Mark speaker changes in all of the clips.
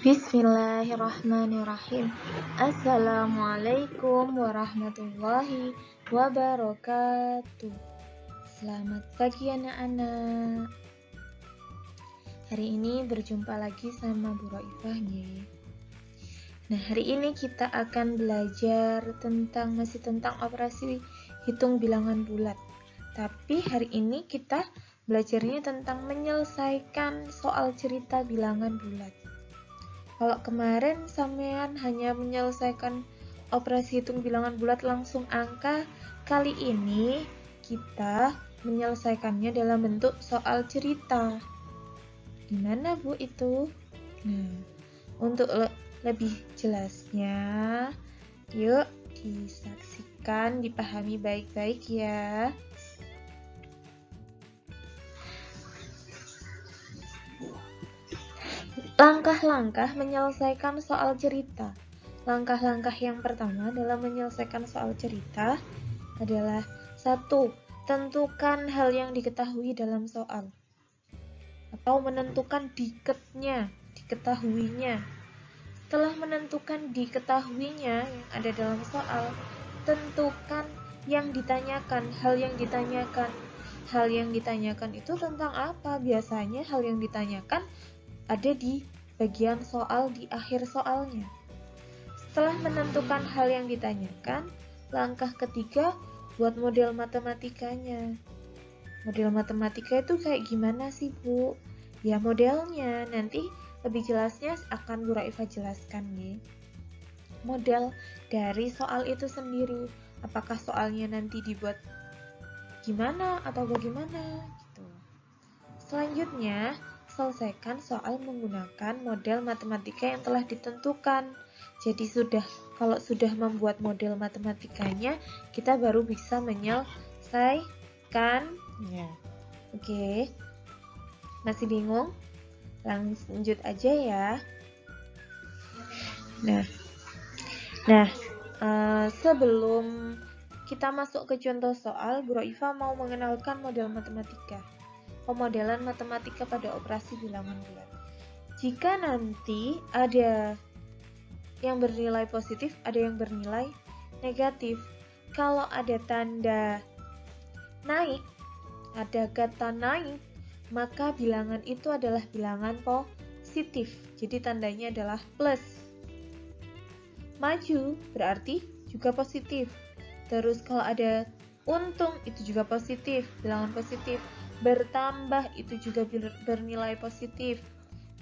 Speaker 1: Bismillahirrahmanirrahim. Assalamualaikum warahmatullahi wabarakatuh. Selamat pagi anak-anak. Hari ini berjumpa lagi sama Bu Roifah ya. Nah, hari ini kita akan belajar masih tentang operasi hitung bilangan bulat. Tapi hari ini kita belajarnya tentang menyelesaikan soal cerita bilangan bulat. Kalau kemarin sampean hanya menyelesaikan operasi hitung bilangan bulat langsung angka, kali ini kita menyelesaikannya dalam bentuk soal cerita. Gimana Bu itu? Nah, untuk lebih jelasnya, yuk disaksikan, dipahami baik-baik ya. Langkah-langkah menyelesaikan soal cerita. Langkah-langkah yang pertama dalam menyelesaikan soal cerita adalah 1. Tentukan hal yang diketahui dalam soal atau menentukan diketahuinya. Setelah menentukan diketahuinya yang ada dalam soal, tentukan yang ditanyakan, hal yang ditanyakan. Hal yang ditanyakan itu tentang apa? Biasanya hal yang ditanyakan ada di bagian soal di akhir soalnya. Setelah menentukan hal yang ditanyakan, langkah ketiga buat model matematikanya. Model matematika itu kayak gimana sih Bu? Ya modelnya nanti lebih jelasnya akan Bu Raifah jelaskan ya. Model dari soal itu sendiri, apakah soalnya nanti dibuat gimana atau bagaimana gitu. Selanjutnya selesaikan soal menggunakan model matematika yang telah ditentukan. Jadi kalau sudah membuat model matematikanya, kita baru bisa menyelesaikannya. Oke. Masih bingung? Lanjut aja ya. Nah, sebelum kita masuk ke contoh soal, Bu Roifah mau mengenalkan model matematika. Pemodelan matematika pada operasi bilangan bulat. Jika nanti ada yang bernilai positif, ada yang bernilai negatif. Kalau ada tanda naik, ada kata naik, maka bilangan itu adalah bilangan positif. Jadi tandanya adalah plus. Maju berarti juga positif. Terus kalau ada untung itu juga positif, bilangan positif. Bertambah itu juga bernilai positif.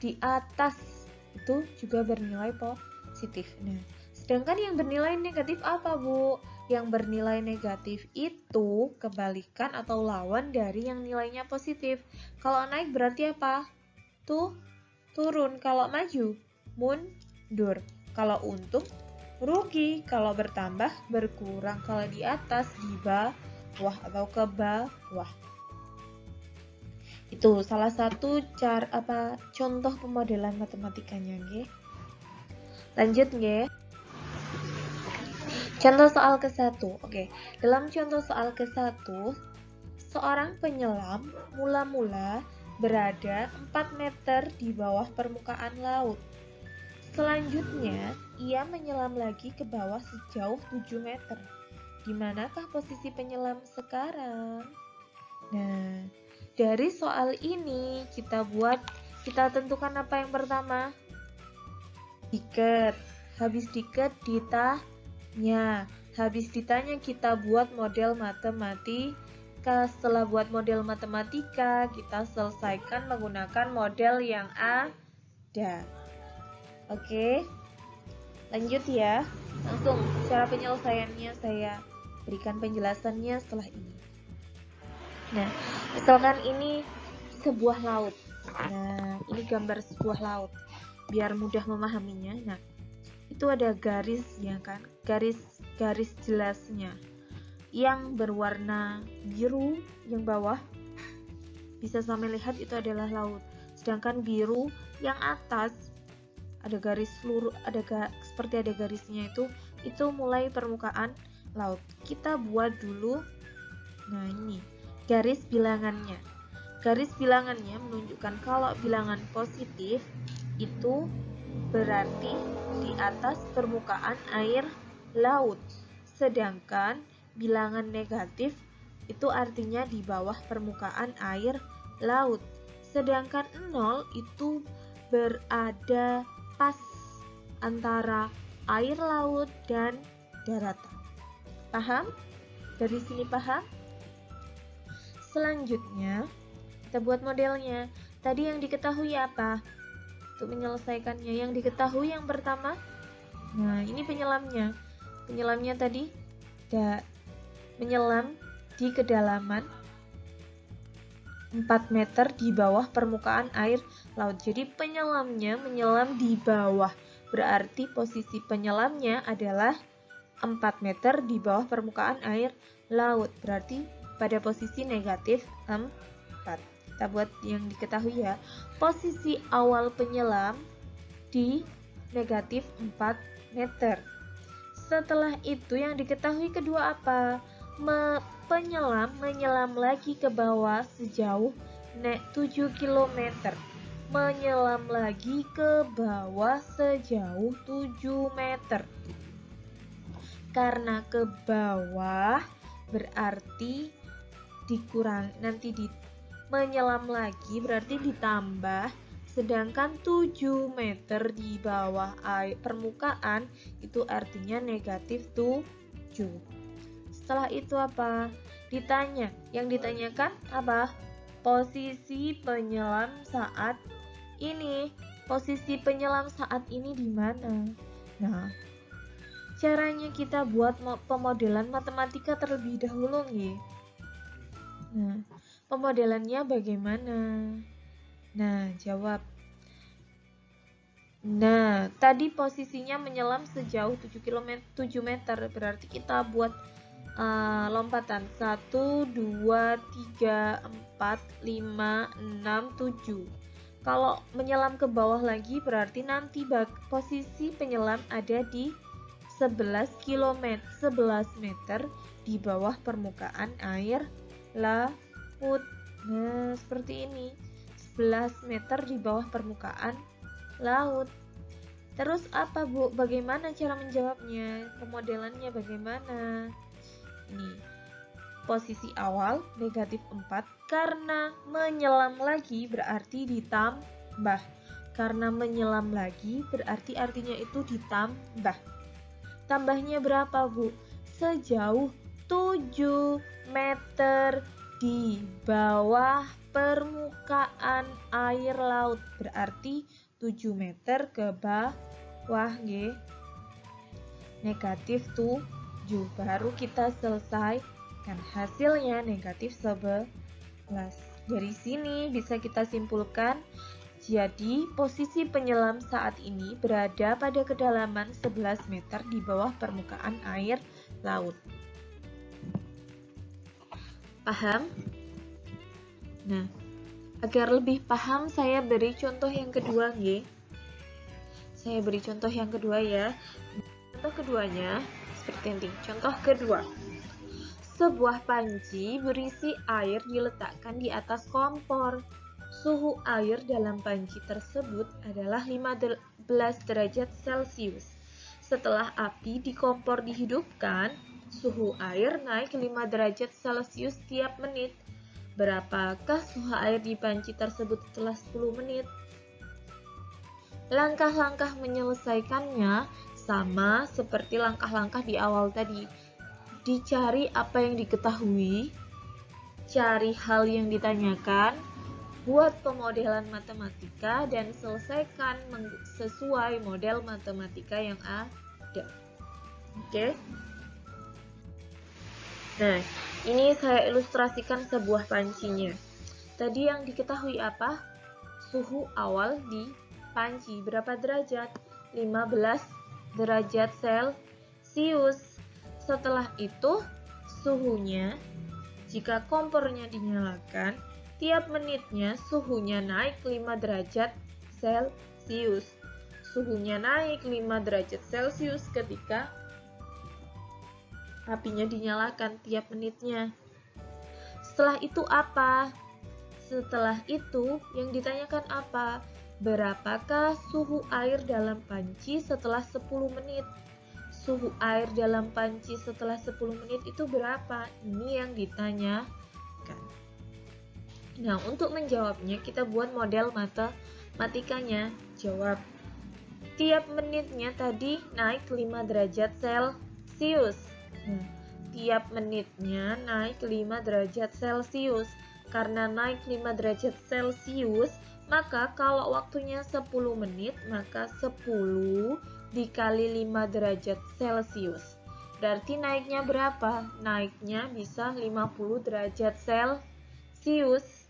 Speaker 1: Di atas itu juga bernilai positif. Nah, sedangkan yang bernilai negatif apa Bu? Yang bernilai negatif itu kebalikan atau lawan dari yang nilainya positif. Kalau naik berarti apa? Turun. Kalau maju, mundur. Kalau untung, rugi. Kalau bertambah, berkurang. Kalau di atas, di bawah atau ke bawah. Itu salah satu contoh pemodelan matematikanya nggih. Lanjut nggih. Contoh soal ke-1. Oke. Dalam contoh soal ke-1, seorang penyelam mula-mula berada 4 meter di bawah permukaan laut. Selanjutnya, ia menyelam lagi ke bawah sejauh 7 meter. Di manakah posisi penyelam sekarang? Nah, dari soal ini kita tentukan apa yang pertama? Diket. Habis diket ditanya. Habis ditanya kita buat model matematika. Setelah buat model matematika, kita selesaikan menggunakan model yang ada. Oke. Lanjut ya. Langsung cara penyelesaiannya saya berikan penjelasannya setelah ini. Nah, misalkan ini sebuah laut. Nah, ini gambar sebuah laut. Biar mudah memahaminya. Nah, itu ada garis ya kan? Garis jelasnya. Yang berwarna biru yang bawah bisa sampai lihat itu adalah laut. Sedangkan biru yang atas ada garis seperti ada garisnya itu mulai permukaan laut. Kita buat dulu. Nah, ini garis bilangannya. Garis bilangannya menunjukkan kalau bilangan positif itu berarti di atas permukaan air laut. Sedangkan bilangan negatif itu artinya di bawah permukaan air laut. Sedangkan 0 itu berada pas antara air laut dan daratan. Paham? Dari sini paham? Selanjutnya, kita buat modelnya. Tadi yang diketahui apa? Untuk menyelesaikannya, yang diketahui yang pertama, nah ini penyelamnya. Penyelamnya tadi menyelam di kedalaman 4 meter di bawah permukaan air laut. Jadi penyelamnya menyelam di bawah. Berarti posisi penyelamnya adalah 4 meter di bawah permukaan air laut. Berarti pada posisi negatif 4. Kita buat yang diketahui ya. Posisi awal penyelam di negatif 4 meter. Setelah itu yang diketahui kedua apa? Penyelam menyelam lagi ke bawah sejauh 7 km. Menyelam lagi ke bawah sejauh 7 meter. Karena ke bawah berarti menyelam lagi berarti ditambah, sedangkan 7 meter di bawah air permukaan itu artinya negatif 7. Setelah itu apa? Yang ditanyakan apa? Posisi penyelam saat ini. Posisi penyelam saat ini di mana? Nah, caranya kita buat pemodelan matematika terlebih dahulu nih. Nah, pemodelannya bagaimana? Nah, jawab. Nah, tadi posisinya menyelam sejauh 7 meter. Berarti kita buat lompatan 1, 2, 3, 4, 5, 6, 7. Kalau menyelam ke bawah lagi berarti nanti posisi penyelam ada di 11 meter di bawah permukaan air laut. Nah, seperti ini. 11 meter di bawah permukaan laut. Terus apa, Bu? Bagaimana cara menjawabnya? Pemodelannya bagaimana? Ini. Posisi awal negatif 4 karena menyelam lagi berarti ditambah. Karena menyelam lagi berarti artinya itu ditambah. Tambahnya berapa, Bu? Sejauh 7 meter di bawah permukaan air laut. Berarti 7 meter ke bawah, nggih. Negatif 7. Baru kita selesaikan. Hasilnya negatif 11. Dari sini bisa kita simpulkan, jadi posisi penyelam saat ini berada pada kedalaman 11 meter di bawah permukaan air laut. Paham? Nah, agar lebih paham saya beri contoh yang kedua, nggih. Saya beri contoh yang kedua ya. Contoh keduanya seperti ini. Contoh kedua. Sebuah panci berisi air diletakkan di atas kompor. Suhu air dalam panci tersebut adalah 15 derajat Celcius. Setelah api di kompor dihidupkan, suhu air naik 5 derajat Celcius tiap menit. Berapakah suhu air di panci tersebut setelah 10 menit? Langkah-langkah menyelesaikannya sama seperti langkah-langkah di awal tadi. Dicari apa yang diketahui, cari hal yang ditanyakan, buat pemodelan matematika dan selesaikan sesuai model matematika yang ada. Oke. Nah, ini saya ilustrasikan sebuah pancinya. Tadi yang diketahui apa? Suhu awal di panci berapa derajat? 15 derajat Celcius. Setelah itu, suhunya, jika kompornya dinyalakan, tiap menitnya suhunya naik 5 derajat Celcius. Suhunya naik 5 derajat Celcius ketika apinya dinyalakan tiap menitnya. Setelah itu apa? Setelah itu yang ditanyakan apa? Berapakah suhu air dalam panci setelah 10 menit? Suhu air dalam panci setelah 10 menit itu berapa? Ini yang ditanyakan. Nah, untuk menjawabnya kita buat model matematikanya. Jawab. Tiap menitnya tadi naik 5 derajat Celcius. Tiap menitnya naik 5 derajat Celcius. Karena naik 5 derajat Celcius, maka kalau waktunya 10 menit, maka 10 dikali 5 derajat Celcius. Berarti naiknya berapa? Naiknya bisa 50 derajat Celcius.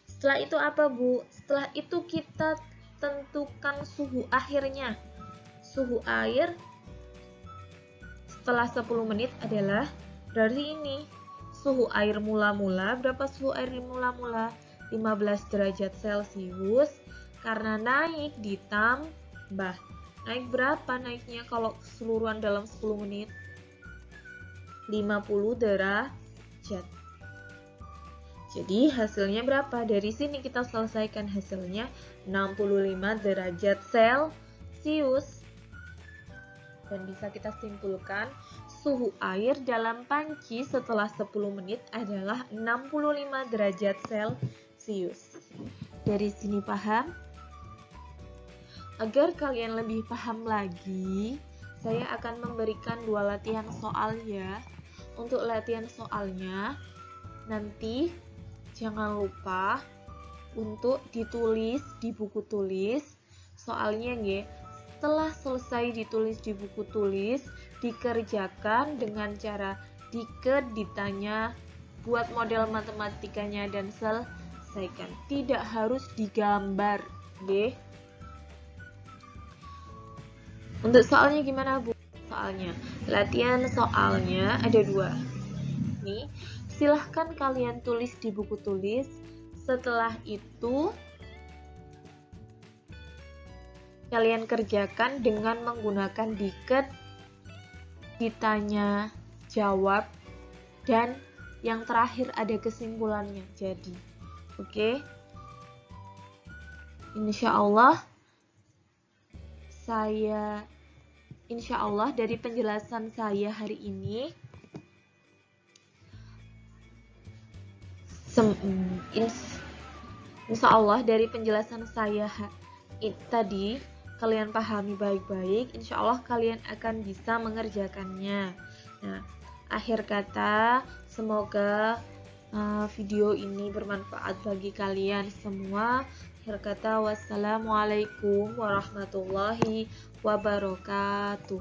Speaker 1: Setelah itu apa, Bu? Setelah itu kita tentukan suhu akhirnya. Suhu air setelah 10 menit adalah, berarti ini suhu air mula-mula. Berapa suhu air mula-mula? 15 derajat Celcius. Karena naik ditambah. Naik berapa naiknya kalau keseluruhan dalam 10 menit? 50 derajat. Jadi hasilnya berapa? Dari sini kita selesaikan hasilnya 65 derajat Celcius. Dan bisa kita simpulkan suhu air dalam panci setelah 10 menit adalah 65 derajat Celcius. Dari sini paham? Agar kalian lebih paham lagi, saya akan memberikan 2 latihan soal ya. Untuk latihan soalnya, nanti jangan lupa untuk ditulis di buku tulis soalnya nggih. Setelah selesai ditulis di buku tulis, dikerjakan dengan cara diket, ditanya, buat model matematikanya dan selesaikan. Tidak harus digambar, nggih. Untuk soalnya gimana, Bu? Soalnya, latihan soalnya ada 2. Nih, silahkan kalian tulis di buku tulis. Setelah itu kalian kerjakan dengan menggunakan diket, ditanya, jawab, dan yang terakhir ada kesimpulannya. Jadi, oke? Insya Allah dari penjelasan saya hari ini, insya Allah dari penjelasan saya tadi kalian pahami baik-baik, insya Allah kalian akan bisa mengerjakannya. Nah, akhir kata, semoga video ini bermanfaat bagi kalian semua. Akhir kata, wassalamualaikum warahmatullahi wabarakatuh.